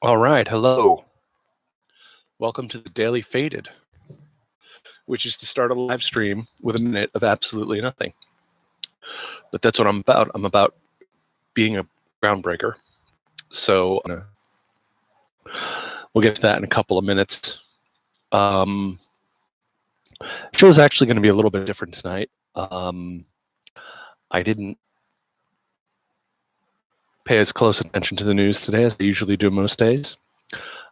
All right, hello. Welcome to the Daily Faded, which is to start a live stream with a minute of absolutely nothing. But that's what I'm about. I'm about being a groundbreaker. So we'll get to that in a couple of minutes. Show's actually going to be a little bit different tonight. I didn't pay as close attention to the news today as I usually do most days.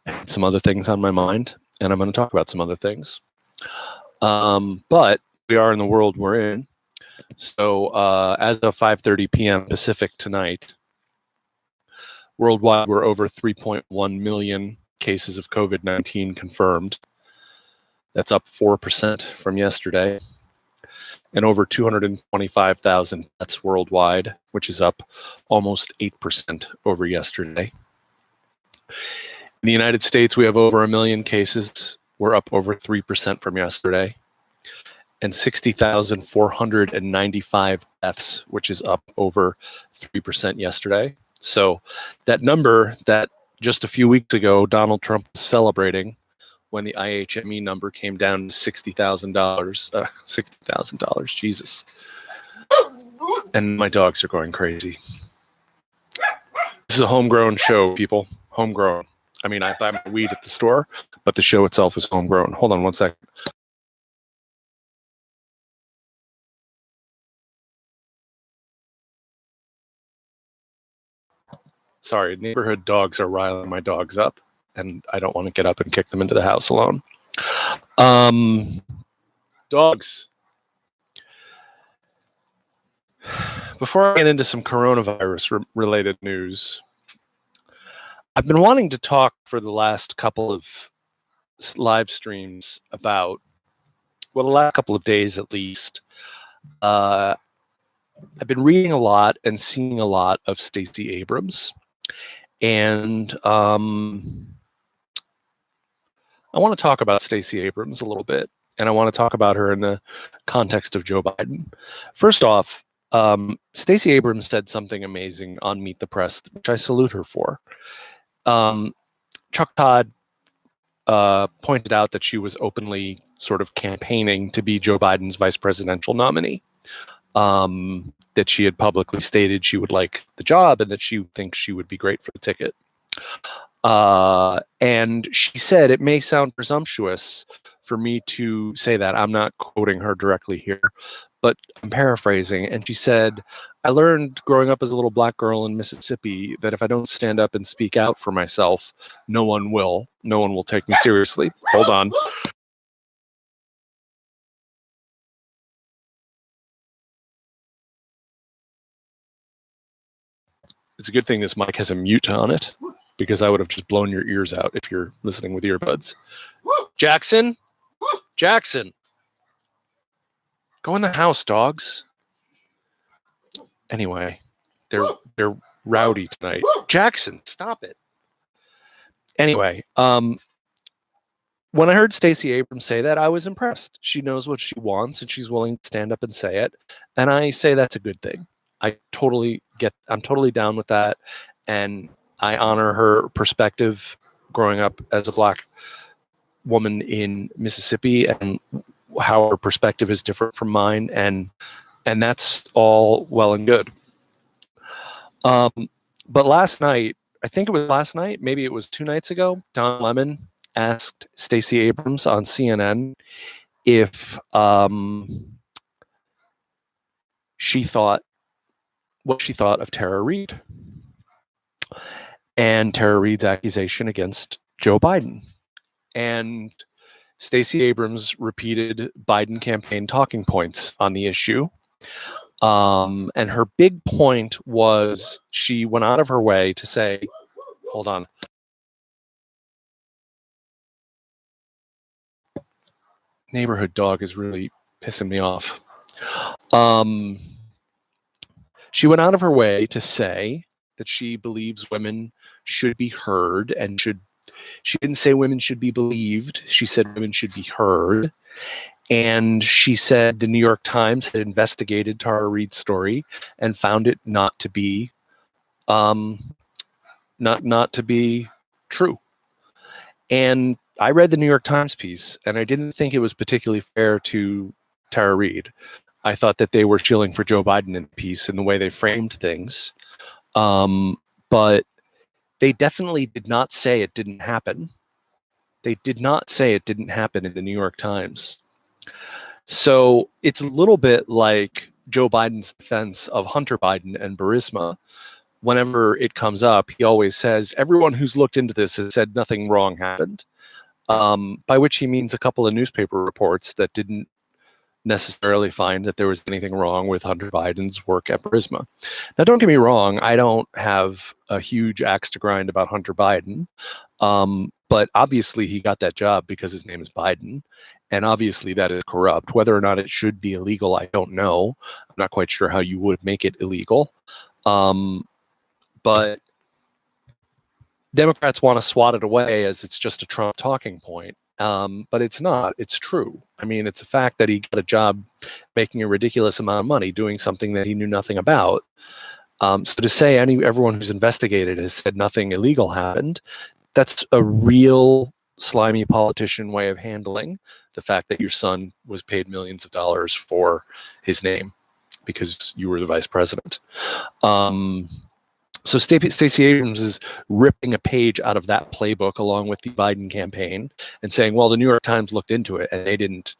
I had some other things on my mind, and I'm going to talk about some other things. But we are in the world we're in. So as of 5:30 p.m. Pacific tonight, worldwide we're over 3.1 million cases of COVID-19 confirmed. That's up 4% from yesterday. And over 225,000 deaths worldwide, which is up almost 8% over yesterday. In the United States, we have over 1 million cases. We're up over 3% from yesterday. And 60,495 deaths, which is up over 3% yesterday. So that number that just a few weeks ago Donald Trump was celebrating when the IHME number came down to $60,000, $60,000, Jesus. And my dogs are going crazy. This is a homegrown show, people. Homegrown. I mean, I buy my weed at the store, but the show itself is homegrown. Hold on one second. Sorry, neighborhood dogs are riling my dogs up, and I don't want to get up and kick them into the house alone. Dogs. Before I get into some coronavirus-related news, I've been wanting to talk for the last couple of live streams about, well, the last couple of days at least. I've been reading a lot and seeing a lot of Stacey Abrams. And I want to talk about Stacey Abrams a little bit, and I want to talk about her in the context of Joe Biden. First off, Stacey Abrams said something amazing on Meet the Press, which I salute her for. Chuck Todd pointed out that she was openly sort of campaigning to be Joe Biden's vice presidential nominee. That she had publicly stated she would like the job and that she thinks she would be great for the ticket. And she said, it may sound presumptuous for me to say that. I'm not quoting her directly here, but I'm paraphrasing. And she said, I learned growing up as a little black girl in Mississippi that if I don't stand up and speak out for myself, no one will. No one will take me seriously. Hold on. It's a good thing this mic has a mute on it, because I would have just blown your ears out if you're listening with earbuds. Jackson? Jackson! Go in the house, dogs. Anyway, they're rowdy tonight. Jackson, stop it. Anyway, when I heard Stacey Abrams say that, I was impressed. She knows what she wants, and she's willing to stand up and say it. And I say that's a good thing. I'm totally down with that. And I honor her perspective growing up as a black woman in Mississippi and how her perspective is different from mine. And that's all well and good. But last night, I think it was last night, maybe it was 2 nights ago, Don Lemon asked Stacey Abrams on CNN if she thought what she thought of Tara Reade and Tara Reade's accusation against Joe Biden. And Stacey Abrams repeated Biden campaign talking points on the issue. And her big point was she went out of her way to say, hold on. Neighborhood dog is really pissing me off. She went out of her way to say that she believes women should be heard and she didn't say women should be believed. She said women should be heard. And she said the New York Times had investigated Tara Reade's story and found it not to be true. And I read the New York Times piece, and I didn't think it was particularly fair to Tara Reid. I thought that they were shilling for Joe Biden in the piece in the way they framed things. But they definitely did not say it didn't happen. They did not say it didn't happen in the New York Times. So it's a little bit like Joe Biden's defense of Hunter Biden and Burisma. Whenever it comes up, he always says, everyone who's looked into this has said nothing wrong happened. By which he means a couple of newspaper reports that didn't necessarily find that there was anything wrong with Hunter Biden's work at Burisma. Now, don't get me wrong, I don't have a huge axe to grind about Hunter Biden, but obviously he got that job because his name is Biden, and obviously that is corrupt. Whether or not it should be illegal, I don't know. I'm not quite sure how you would make it illegal. But Democrats want to swat it away as it's just a Trump talking point. But it's not. It's true. I mean, it's a fact that he got a job making a ridiculous amount of money doing something that he knew nothing about. So to say everyone who's investigated has said nothing illegal happened, that's a real slimy politician way of handling the fact that your son was paid millions of dollars for his name because you were the vice president. So Stacey Abrams is ripping a page out of that playbook along with the Biden campaign and saying, well, the New York Times looked into it and they didn't.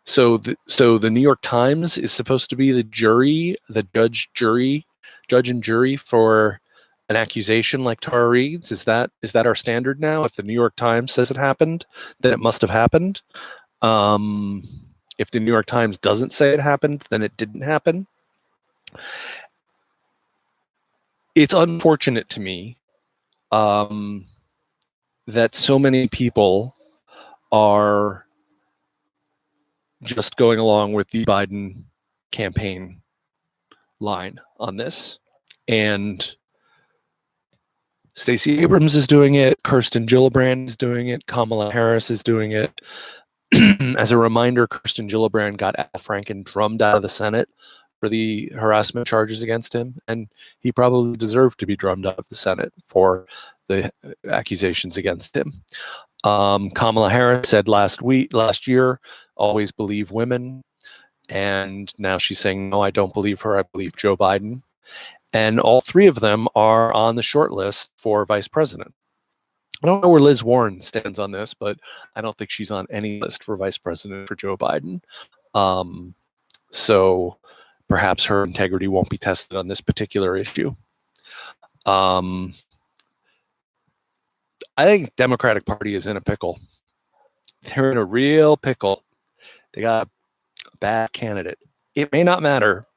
So the New York Times is supposed to be the jury, the judge and jury for an accusation like Tara Reid's. Is that our standard now? If the New York Times says it happened, then it must have happened. If the New York Times doesn't say it happened, then it didn't happen. It's unfortunate to me that so many people are just going along with the Biden campaign line on this. And Stacey Abrams is doing it. Kirsten Gillibrand is doing it. Kamala Harris is doing it. As a reminder, Kirsten Gillibrand got Al Franken drummed out of the Senate for the harassment charges against him, and he probably deserved to be drummed out of the Senate for the accusations against him. Kamala Harris said last year, always believe women, and now she's saying, no, I don't believe her, I believe Joe Biden. And all three of them are on the short list for vice president. I don't know where Liz Warren stands on this, but I don't think she's on any list for vice president for Joe Biden. So perhaps her integrity won't be tested on this particular issue. I think the Democratic Party is in a pickle. They're in a real pickle. They got a bad candidate. It may not matter.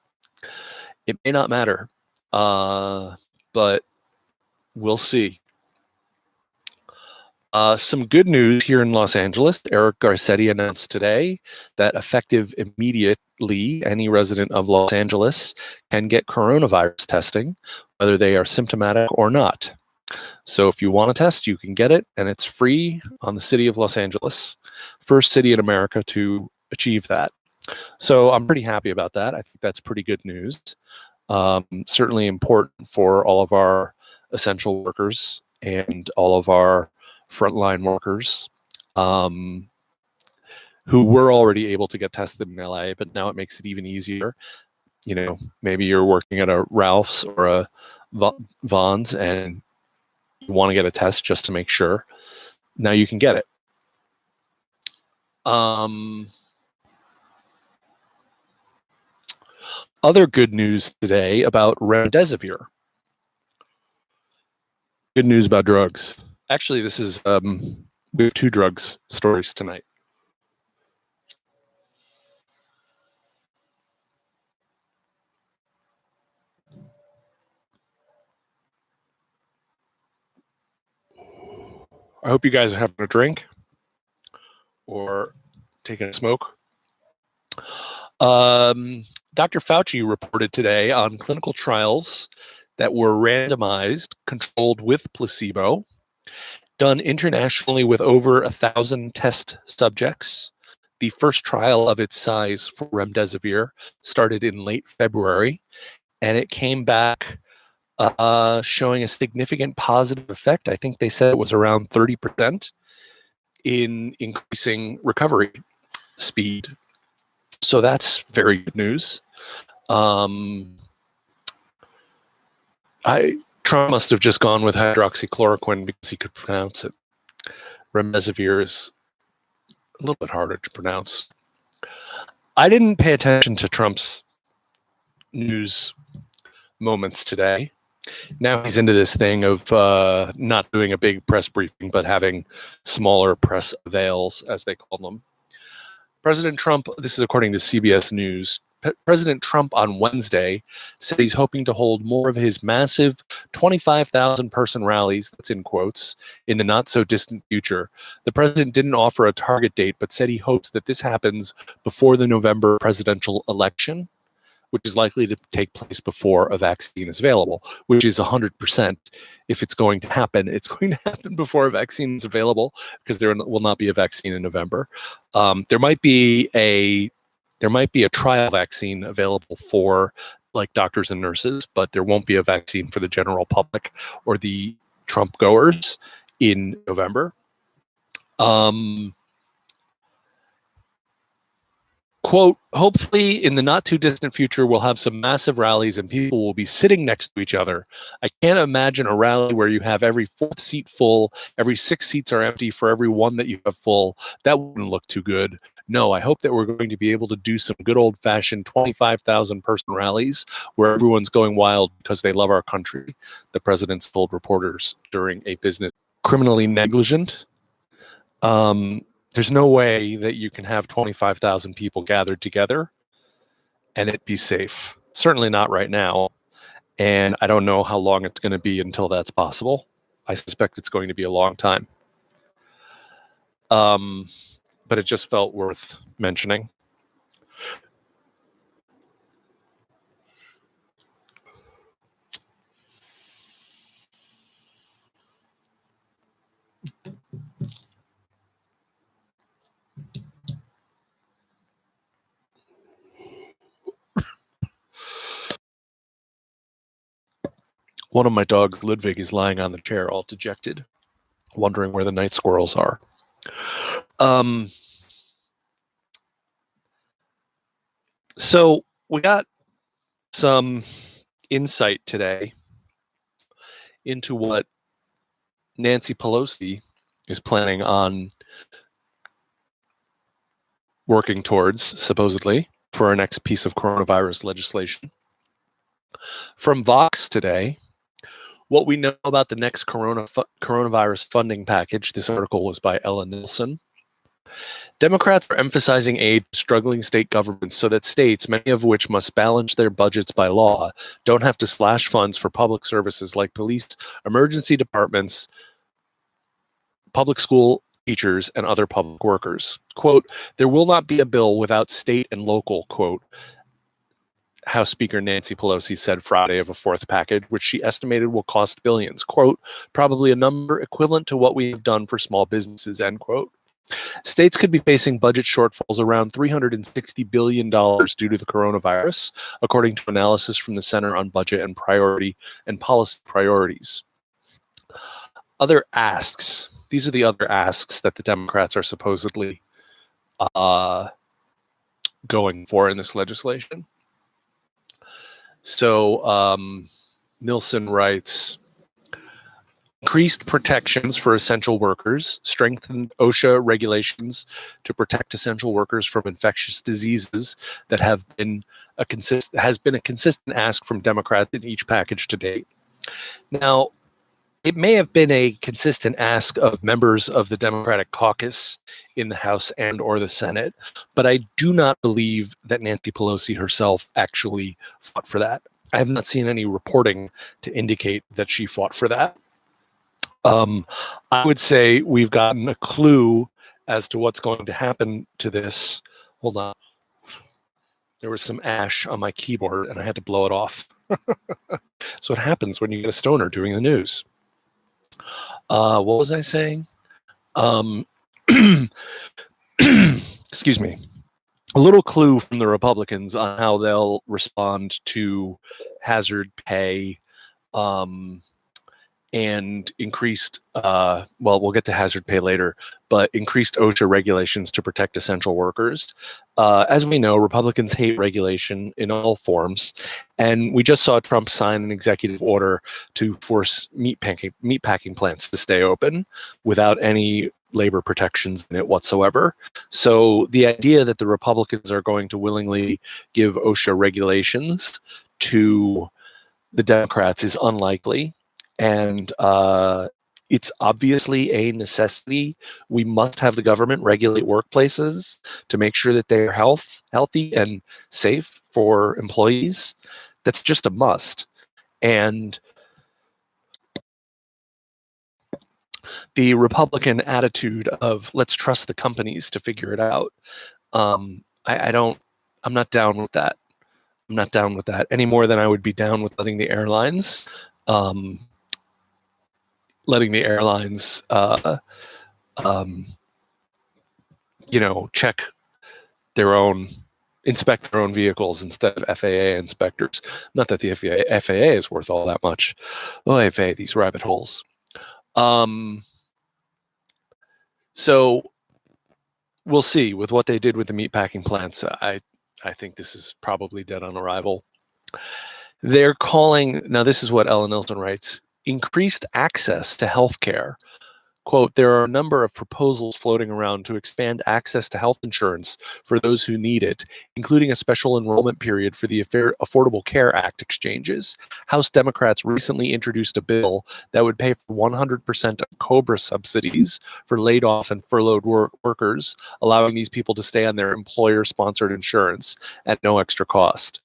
But we'll see. Some good news here in Los Angeles. Eric Garcetti announced today that effective immediately, any resident of Los Angeles can get coronavirus testing, whether they are symptomatic or not. So if you want a test, you can get it, and it's free on the city of Los Angeles. First city in America to achieve that. So I'm pretty happy about that. I think that's pretty good news. Certainly important for all of our essential workers and all of our frontline workers who were already able to get tested in LA, but now it makes it even easier. You know, maybe you're working at a Ralph's or a Vons and you want to get a test just to make sure. Now you can get it. Other good news today about remdesivir. Good news about drugs. Actually, this is we have two drugs stories tonight. I hope you guys are having a drink or taking a smoke. Dr. Fauci reported today on clinical trials that were randomized, controlled with placebo, done internationally with over 1,000 test subjects. The first trial of its size for remdesivir started in late February, and it came back showing a significant positive effect. I think they said it was around 30% in increasing recovery speed. So that's very good news. Trump must have just gone with hydroxychloroquine because he could pronounce it. Remdesivir is a little bit harder to pronounce. I didn't pay attention to Trump's news moments today. Now he's into this thing of not doing a big press briefing, but having smaller press avails, as they call them. President Trump, this is according to CBS News, President Trump on Wednesday said he's hoping to hold more of his massive 25,000 person rallies, that's in quotes, in the not so distant future. The president didn't offer a target date, but said he hopes that this happens before the November presidential election, which is likely to take place before a vaccine is available, which is 100%. If it's going to happen, it's going to happen before a vaccine is available, because there will not be a vaccine in November. There might be a trial vaccine available for like doctors and nurses, but there won't be a vaccine for the general public or the Trump goers in November. Quote, hopefully in the not too distant future, we'll have some massive rallies and people will be sitting next to each other. I can't imagine a rally where you have every fourth seat full, every 6 seats are empty for every one that you have full. That wouldn't look too good. No, I hope that we're going to be able to do some good old-fashioned 25,000 person rallies where everyone's going wild because they love our country, the president told reporters during a business. Criminally negligent. There's no way that you can have 25,000 people gathered together and it be safe. Certainly not right now. And I don't know how long it's going to be until that's possible. I suspect it's going to be a long time. But it just felt worth mentioning. One of my dogs, Ludwig, is lying on the chair all dejected, wondering where the night squirrels are. So we got some insight today into what Nancy Pelosi is planning on working towards, supposedly, for our next piece of coronavirus legislation. From Vox today, what we know about the next coronavirus funding package, this article was by Ella Nilsson. Democrats are emphasizing aid to struggling state governments so that states, many of which must balance their budgets by law, don't have to slash funds for public services like police, emergency departments, public school teachers, and other public workers. Quote, there will not be a bill without state and local, quote, House Speaker Nancy Pelosi said Friday of a fourth package, which she estimated will cost billions. Quote, probably a number equivalent to what we have done for small businesses, end quote. States could be facing budget shortfalls around $360 billion due to the coronavirus, according to analysis from the Center on Budget and Priority and Policy Priorities. Other asks. These are the other asks that the Democrats are supposedly going for in this legislation. So Nilsson writes, increased protections for essential workers, strengthened OSHA regulations to protect essential workers from infectious diseases that has been a consistent ask from Democrats in each package to date. Now, it may have been a consistent ask of members of the Democratic caucus in the House and or the Senate, but I do not believe that Nancy Pelosi herself actually fought for that. I have not seen any reporting to indicate that she fought for that. I would say we've gotten a clue as to what's going to happen to this. Hold on. There was some ash on my keyboard and I had to blow it off. So what happens when you get a stoner doing the news? What was I saying? Excuse me. A little clue from the Republicans on how they'll respond to hazard pay, and increased, well, we'll get to hazard pay later, but increased OSHA regulations to protect essential workers. As we know, Republicans hate regulation in all forms, and we just saw Trump sign an executive order to force meatpacking plants to stay open without any labor protections in it whatsoever. So the idea that the Republicans are going to willingly give OSHA regulations to the Democrats is unlikely, and it's obviously a necessity. We must have the government regulate workplaces to make sure that they're healthy and safe for employees. That's just a must. And the Republican attitude of let's trust the companies to figure it out, I don't, I'm not down with that. I'm not down with that any more than I would be down with letting the airlines um, check their own, inspect their own vehicles instead of FAA inspectors. Not that the FAA is worth all that much. Oh, FAA, these rabbit holes. So we'll see with what they did with the meatpacking plants. I think this is probably dead on arrival. They're calling, now this is what Ellen Nelson writes, increased access to healthcare. Quote, there are a number of proposals floating around to expand access to health insurance for those who need it, including a special enrollment period for the Affordable Care Act exchanges. House Democrats recently introduced a bill that would pay for 100% of Cobra subsidies for laid off and furloughed workers, allowing these people to stay on their employer-sponsored insurance at no extra cost.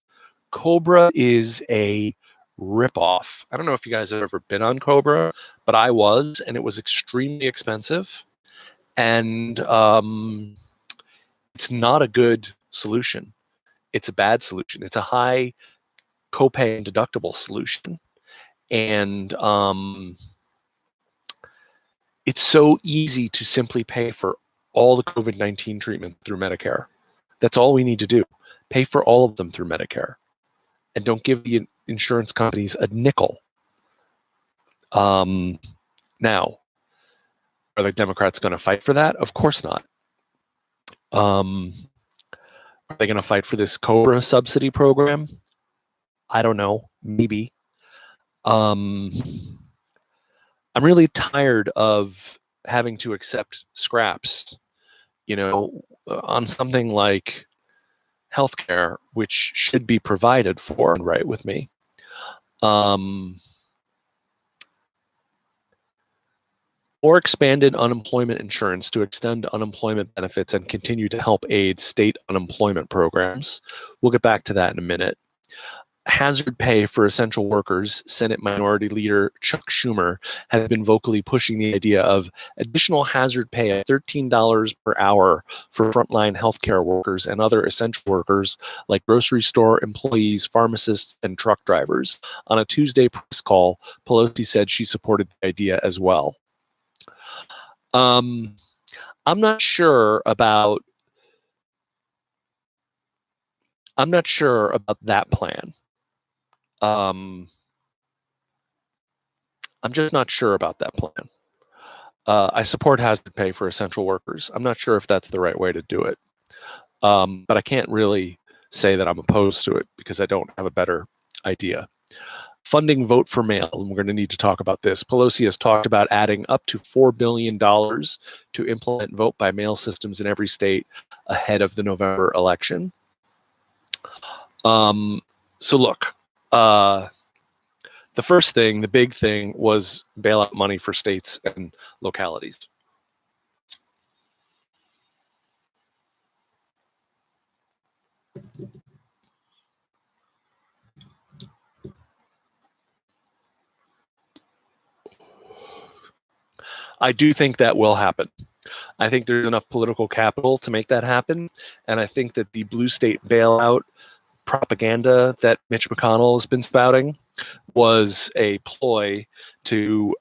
Cobra is a ripoff. I don't know if you guys have ever been on Cobra, but I was, and it was extremely expensive. And it's not a good solution. It's a bad solution. It's a high copay and deductible solution. And it's so easy to simply pay for all the COVID-19 treatment through Medicare. That's all we need to do. Pay for all of them through Medicare. And don't give the insurance companies a nickel. Now, are the Democrats going to fight for that? Of course not. Are they going to fight for this Cobra subsidy program? I don't know. Maybe. I'm really tired of having to accept scraps, on something like healthcare, which should be provided for and right with me. Or expanded unemployment insurance to extend unemployment benefits and continue to help aid state unemployment programs. We'll get back to that in a minute. Hazard pay for essential workers. Senate Minority Leader Chuck Schumer has been vocally pushing the idea of additional hazard pay of $13 per hour for frontline healthcare workers and other essential workers like grocery store employees, pharmacists, and truck drivers. On a Tuesday press call, Pelosi said she supported the idea as well. I'm not sure about that plan. I'm just not sure about that plan. I support hazard pay for essential workers. I'm not sure if that's the right way to do it. But I can't really say that I'm opposed to it because I don't have a better idea. Funding vote for mail, and we're going to need to talk about this. Pelosi has talked about adding up to $4 billion to implement vote by mail systems in every state ahead of the November election. So look, the first thing, the big thing, was bailout money for states and localities. I do think that will happen. I think there's enough political capital to make that happen. And I think that the blue state bailout propaganda that Mitch McConnell has been spouting was a ploy to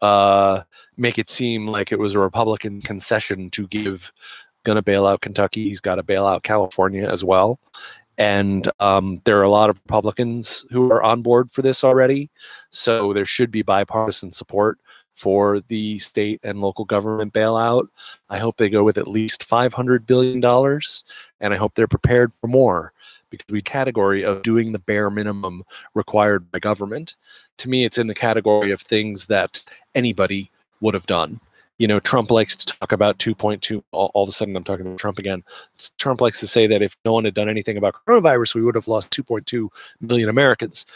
make it seem like it was a Republican concession to give, going to bail out Kentucky. He's got to bail out California as well. And there are a lot of Republicans who are on board for this already. So there should be bipartisan support for the state and local government bailout. I hope they go with at least $500 billion, and I hope they're prepared for more, because we category of doing the bare minimum required by government. To me, it's in the category of things that anybody would have done. You know, Trump likes to talk about 2.2. All of a sudden, I'm talking about Trump again. Trump likes to say that if no one had done anything about coronavirus, we would have lost 2.2 million Americans.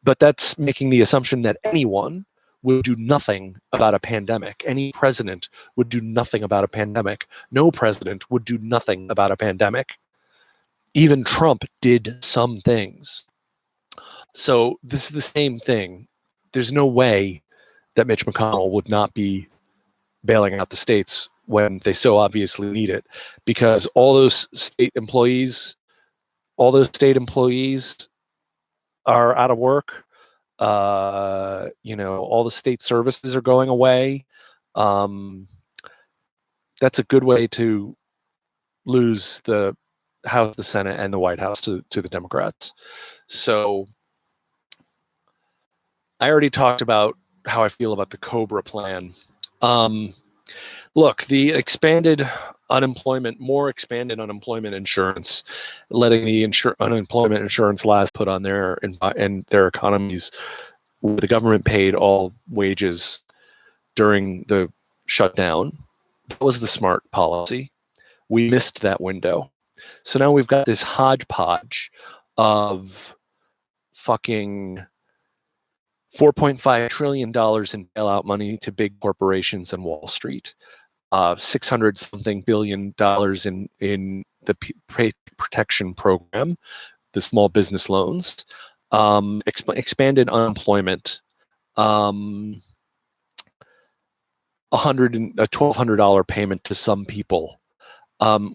But that's making the assumption that anyone would do nothing about a pandemic. Any president would do nothing about a pandemic. No president would do nothing about a pandemic. Even Trump did some things. So this is the same thing. There's no way that Mitch McConnell would not be bailing out the states when they so obviously need it, because all those state employees are out of work. All the state services are going away. That's a good way to lose the House, the Senate, and the White House to the Democrats. So I already talked about how I feel about the Cobra plan. Look, the more expanded unemployment insurance, letting the unemployment insurance last put on their economies, where the government paid all wages during the shutdown, that was the smart policy. We missed that window. So now we've got this hodgepodge of fucking $4.5 trillion in bailout money to big corporations and Wall Street. 600 something billion dollars in the protection program, the small business loans, expanded unemployment, $1,200 payment to some people.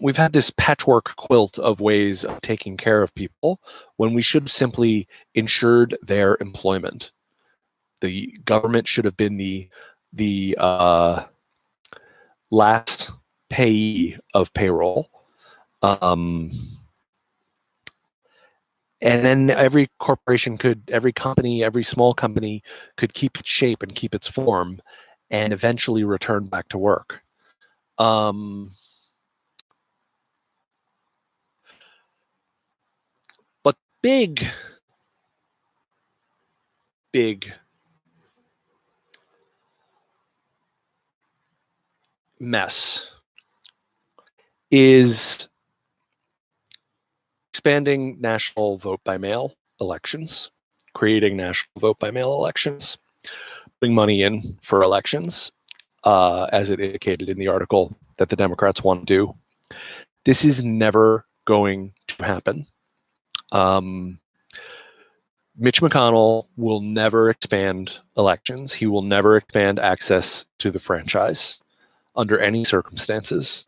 We've had this patchwork quilt of ways of taking care of people when we should have simply insured their employment. The government should have been the last payee of payroll. And then every company, every small company could keep its shape and keep its form and eventually return back to work. But big mess is expanding national vote by mail elections, creating national vote by mail elections, putting money in for elections, as it indicated in the article that the Democrats want to do. This is never going to happen. Mitch McConnell will never expand elections. He will never expand access to the franchise under any circumstances,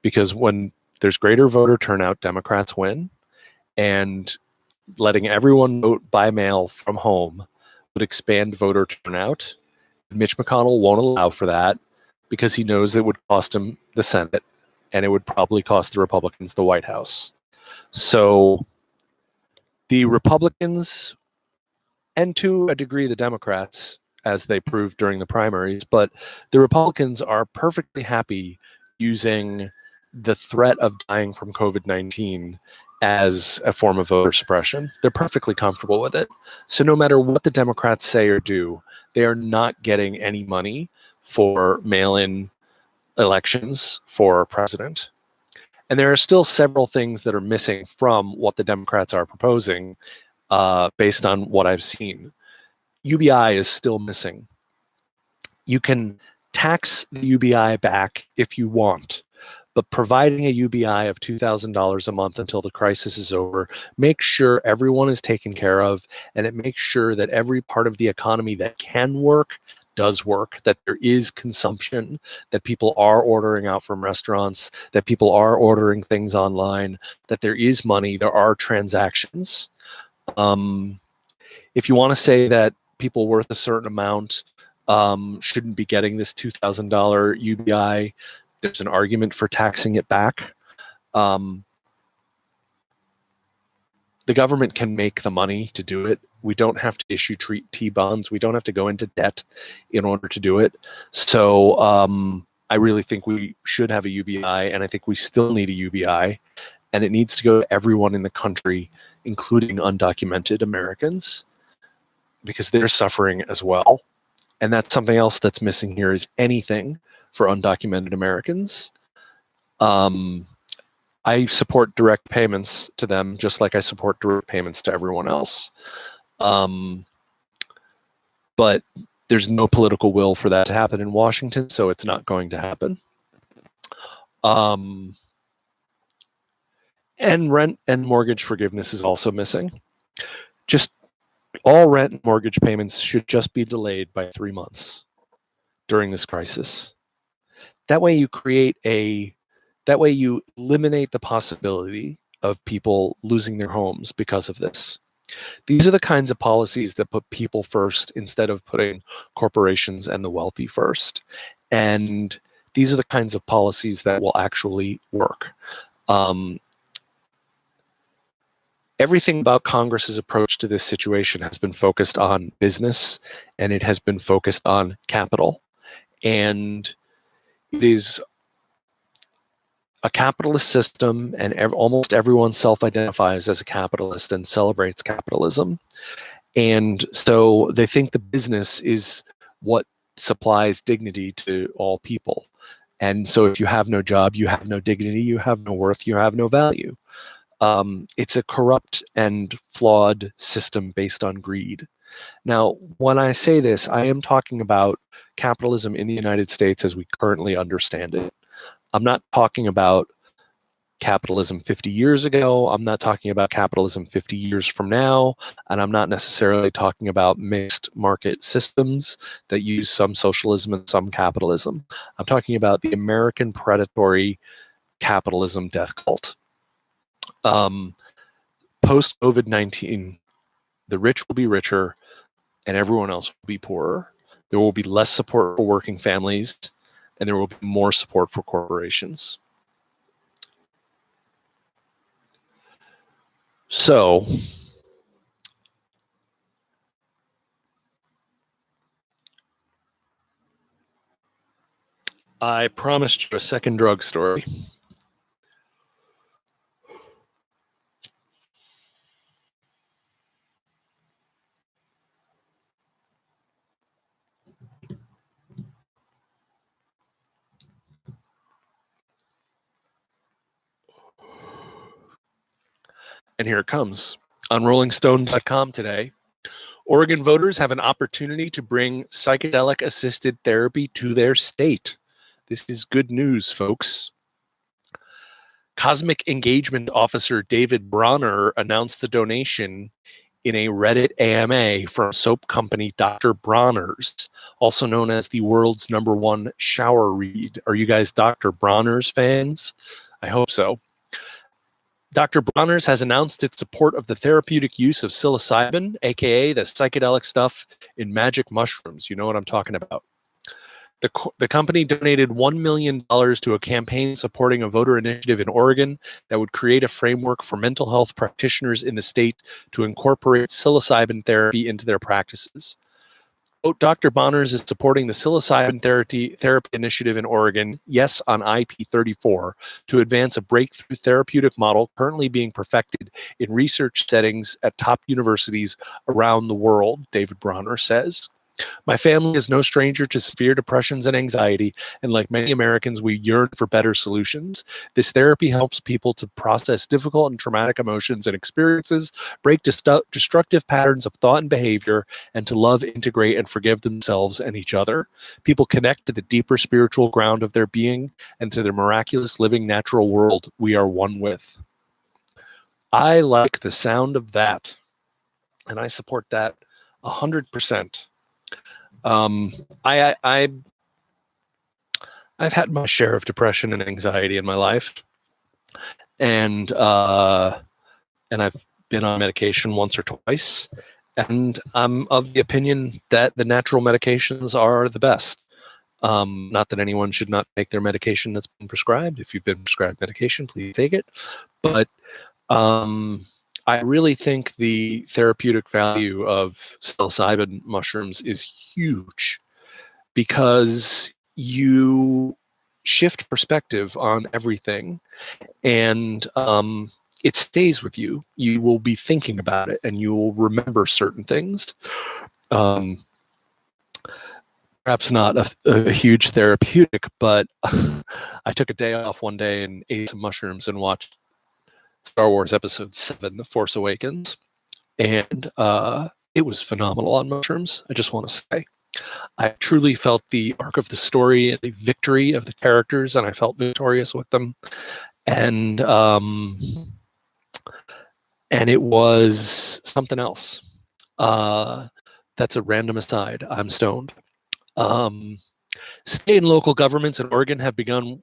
because when there's greater voter turnout, Democrats win, and letting everyone vote by mail from home would expand voter turnout. Mitch McConnell won't allow for that because he knows it would cost him the Senate, and it would probably cost the Republicans the White House. So the Republicans, and to a degree the Democrats, as they proved during the primaries, but the Republicans are perfectly happy using the threat of dying from COVID-19 as a form of voter suppression. They're perfectly comfortable with it. So no matter what the Democrats say or do, they are not getting any money for mail-in elections for president. And there are still several things that are missing from what the Democrats are proposing, based on what I've seen. UBI is still missing. You can tax the UBI back if you want, but providing a UBI of $2,000 a month until the crisis is over makes sure everyone is taken care of, and it makes sure that every part of the economy that can work does work, that there is consumption, that people are ordering out from restaurants, that people are ordering things online, that there is money, there are transactions. If you want to say that people worth a certain amount shouldn't be getting this $2,000 UBI, there's an argument for taxing it back. the government can make the money to do it. We don't have to issue T-bonds. We don't have to go into debt in order to do it. So I really think we should have a UBI, and I think we still need a UBI, and it needs to go to everyone in the country, including undocumented Americans, because they're suffering as well. And that's something else that's missing here is anything for undocumented Americans. I support direct payments to them just like I support direct payments to everyone else. But there's no political will for that to happen in Washington, so it's not going to happen. And rent and mortgage forgiveness is also missing. Just all rent and mortgage payments should just be delayed by 3 months during this crisis. That way you eliminate the possibility of people losing their homes because of this. These are the kinds of policies that put people first instead of putting corporations and the wealthy first. And these are the kinds of policies that will actually work. Everything about Congress's approach to this situation has been focused on business, and it has been focused on capital. And it is a capitalist system, and almost everyone self-identifies as a capitalist and celebrates capitalism. And so they think the business is what supplies dignity to all people. And so if you have no job, you have no dignity, you have no worth, you have no value. It's a corrupt and flawed system based on greed. Now, when I say this, I am talking about capitalism in the United States as we currently understand it. I'm not talking about capitalism 50 years ago. I'm not talking about capitalism 50 years from now. And I'm not necessarily talking about mixed market systems that use some socialism and some capitalism. I'm talking about the American predatory capitalism death cult. Post-COVID-19, the rich will be richer and everyone else will be poorer. There will be less support for working families, and there will be more support for corporations. So, I promised you a second drug story. And here it comes. On rollingstone.com today, Oregon voters have an opportunity to bring psychedelic-assisted therapy to their state. This is good news, folks. Cosmic Engagement Officer David Bronner announced the donation in a Reddit AMA from soap company Dr. Bronner's, also known as the world's #1 shower read. Are you guys Dr. Bronner's fans? I hope so. Dr. Bronner's has announced its support of the therapeutic use of psilocybin, aka the psychedelic stuff in magic mushrooms. You know what I'm talking about. The company donated $1 million to a campaign supporting a voter initiative in Oregon that would create a framework for mental health practitioners in the state to incorporate psilocybin therapy into their practices. Dr. Bonners is supporting the psilocybin therapy initiative in Oregon, yes, on IP34, to advance a breakthrough therapeutic model currently being perfected in research settings at top universities around the world, David Bronner says. My family is no stranger to severe depressions and anxiety, and like many Americans, we yearn for better solutions. This therapy helps people to process difficult and traumatic emotions and experiences, break destructive patterns of thought and behavior, and to love, integrate, and forgive themselves and each other. People connect to the deeper spiritual ground of their being and to the miraculous living natural world we are one with. I like the sound of that, and I support that 100%. I've had my share of depression and anxiety in my life, and I've been on medication once or twice, and I'm of the opinion that the natural medications are the best. Not that anyone should not take their medication that's been prescribed. If you've been prescribed medication, please take it. But I really think the therapeutic value of psilocybin mushrooms is huge because you shift perspective on everything, and it stays with you. You will be thinking about it, and you will remember certain things. Perhaps not a huge therapeutic, but I took a day off one day and ate some mushrooms and watched Star Wars Episode 7, The Force Awakens, and it was phenomenal on mushrooms, I just want to say. I truly felt the arc of the story and the victory of the characters, and I felt victorious with them. And it was something else. That's a random aside. I'm stoned. State and local governments in Oregon have been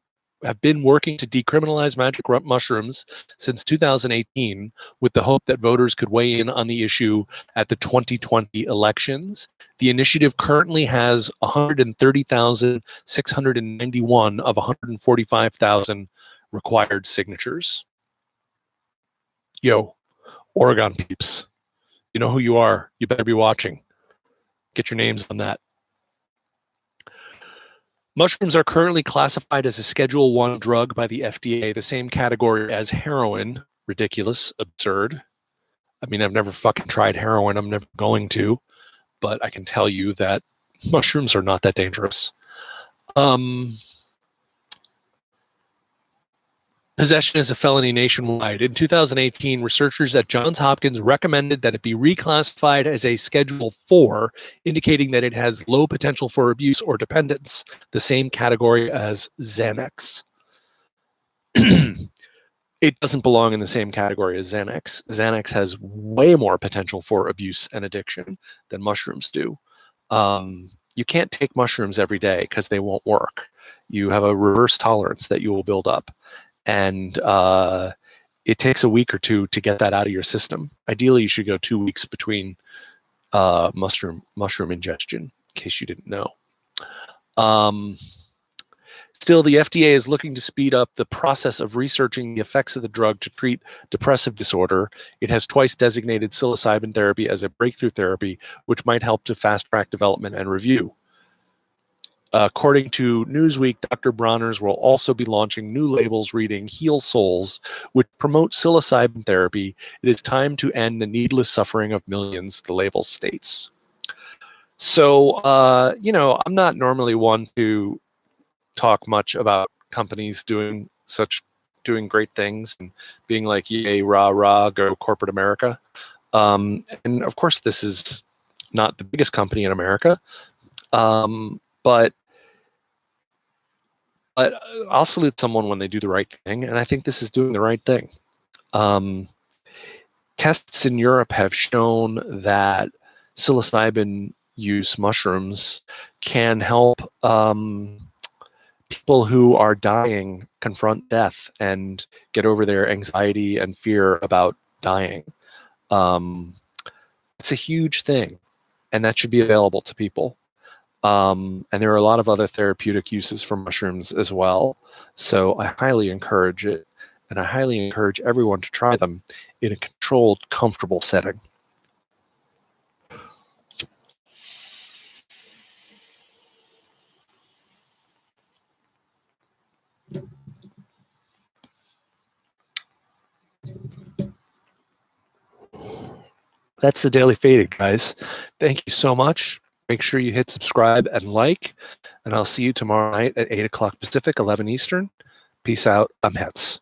working to decriminalize magic mushrooms since 2018, with the hope that voters could weigh in on the issue at the 2020 elections. The initiative currently has 130,691 of 145,000 required signatures. Yo, Oregon peeps, you know who you are. You better be watching. Get your names on that. Mushrooms are currently classified as a Schedule I drug by the FDA, the same category as heroin. Ridiculous, absurd. I mean, I've never fucking tried heroin. I'm never going to, but I can tell you that mushrooms are not that dangerous. Possession is a felony nationwide. In 2018, researchers at Johns Hopkins recommended that it be reclassified as a Schedule IV, indicating that it has low potential for abuse or dependence, the same category as Xanax. It doesn't belong in the same category as Xanax. Xanax has way more potential for abuse and addiction than mushrooms do. You can't take mushrooms every day because they won't work. You have a reverse tolerance that you will build up. And it takes a week or two to get that out of your system. Ideally, you should go 2 weeks between mushroom ingestion, in case you didn't know. Still, the FDA is looking to speed up the process of researching the effects of the drug to treat depressive disorder. It has twice designated psilocybin therapy as a breakthrough therapy, which might help to fast-track development and review. According to Newsweek, Dr. Bronner's will also be launching new labels reading Heal Souls, which promote psilocybin therapy. It is time to end the needless suffering of millions, the label states. So, I'm not normally one to talk much about companies doing great things and being like, yay, rah, rah, go corporate America. And of course, this is not the biggest company in America, but I'll salute someone when they do the right thing, and I think this is doing the right thing. Tests in Europe have shown that psilocybin use mushrooms can help people who are dying confront death and get over their anxiety and fear about dying. It's a huge thing, and that should be available to people. And there are a lot of other therapeutic uses for mushrooms as well. So I highly encourage it, and I highly encourage everyone to try them in a controlled, comfortable setting. That's the Daily Faded, guys. Thank you so much. Make sure you hit subscribe and like, and I'll see you tomorrow night at 8 o'clock Pacific, 11 Eastern. Peace out. I'm Hetz.